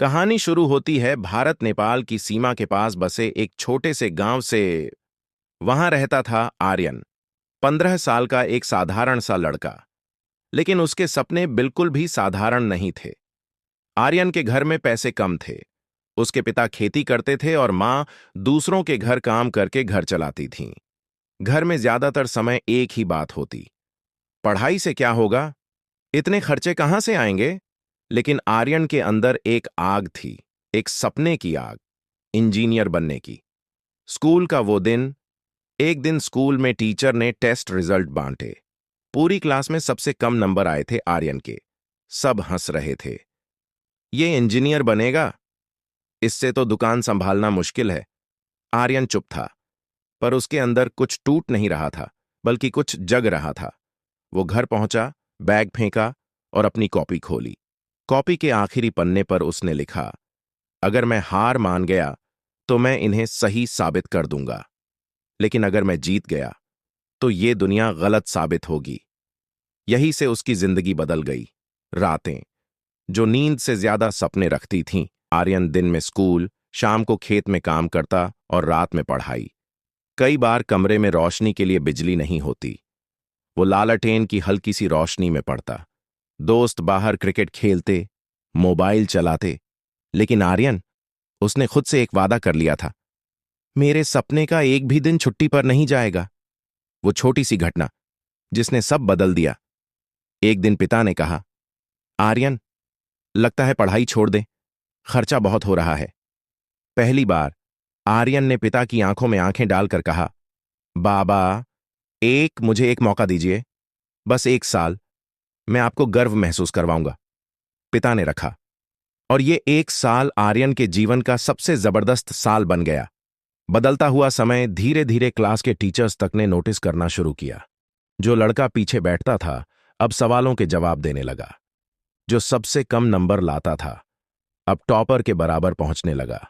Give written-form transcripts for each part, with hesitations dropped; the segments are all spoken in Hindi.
कहानी शुरू होती है भारत नेपाल की सीमा के पास बसे एक छोटे से गांव से। वहां रहता था आर्यन, 15 साल का एक साधारण सा लड़का। लेकिन उसके सपने बिल्कुल भी साधारण नहीं थे। आर्यन के घर में पैसे कम थे। उसके पिता खेती करते थे और मां दूसरों के घर काम करके घर चलाती थीं। घर में ज्यादातर समय एक ही बात होती, पढ़ाई से क्या होगा, इतने खर्चे कहां से आएंगे। लेकिन आर्यन के अंदर एक आग थी, एक सपने की आग, इंजीनियर बनने की। स्कूल का वो दिन। एक दिन स्कूल में टीचर ने टेस्ट रिजल्ट बांटे। पूरी क्लास में सबसे कम नंबर आए थे आर्यन के। सब हंस रहे थे। ये इंजीनियर बनेगा, इससे तो दुकान संभालना मुश्किल है। आर्यन चुप था, पर उसके अंदर कुछ टूट नहीं रहा था, बल्कि कुछ जग रहा था। वो घर पहुंचा, बैग फेंका और अपनी कॉपी खोली। कॉपी के आखिरी पन्ने पर उसने लिखा, अगर मैं हार मान गया तो मैं इन्हें सही साबित कर दूंगा, लेकिन अगर मैं जीत गया तो ये दुनिया गलत साबित होगी। यही से उसकी जिंदगी बदल गई। रातें जो नींद से ज्यादा सपने रखती थीं। आर्यन दिन में स्कूल, शाम को खेत में काम करता और रात में पढ़ाई। कई बार कमरे में रोशनी के लिए बिजली नहीं होती। वो लालटेन की हल्की सी रोशनी में पढ़ता। दोस्त बाहर क्रिकेट खेलते, मोबाइल चलाते। लेकिन आर्यन, उसने खुद से एक वादा कर लिया था, मेरे सपने का एक भी दिन छुट्टी पर नहीं जाएगा। वो छोटी सी घटना जिसने सब बदल दिया। एक दिन पिता ने कहा, आर्यन, लगता है पढ़ाई छोड़ दे, खर्चा बहुत हो रहा है। पहली बार आर्यन ने पिता की आंखों में आंखें डालकर कहा, बाबा, मुझे एक मौका दीजिए, बस 1 साल, मैं आपको गर्व महसूस करवाऊंगा। पिता ने रखा, और ये 1 साल आर्यन के जीवन का सबसे जबरदस्त साल बन गया। बदलता हुआ समय धीरे धीरे क्लास के टीचर्स तक ने नोटिस करना शुरू किया। जो लड़का पीछे बैठता था अब सवालों के जवाब देने लगा। जो सबसे कम नंबर लाता था अब टॉपर के बराबर पहुंचने लगा।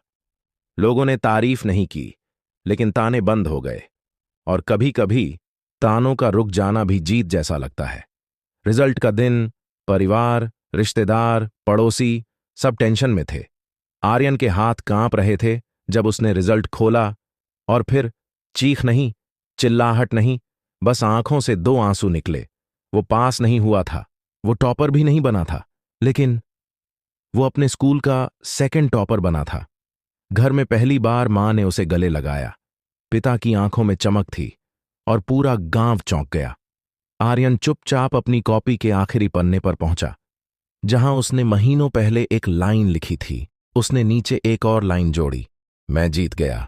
लोगों ने तारीफ नहीं की, लेकिन ताने बंद हो गए। और कभी कभी तानों का रुक जाना भी जीत जैसा लगता है। रिजल्ट का दिन, परिवार, रिश्तेदार, पड़ोसी सब टेंशन में थे। आर्यन के हाथ कांप रहे थे जब उसने रिजल्ट खोला, और फिर चीख नहीं, चिल्लाहट नहीं, बस आंखों से 2 आंसू निकले। वो पास नहीं हुआ था, वो टॉपर भी नहीं बना था, लेकिन वो अपने स्कूल का सेकंड टॉपर बना था। घर में पहली बार मां ने उसे गले लगाया। पिता की आंखों में चमक थी और पूरा गांव चौंक गया। आर्यन चुपचाप अपनी कॉपी के आखिरी पन्ने पर पहुंचा, जहां उसने महीनों पहले एक लाइन लिखी थी। उसने नीचे एक और लाइन जोड़ी, मैं जीत गया।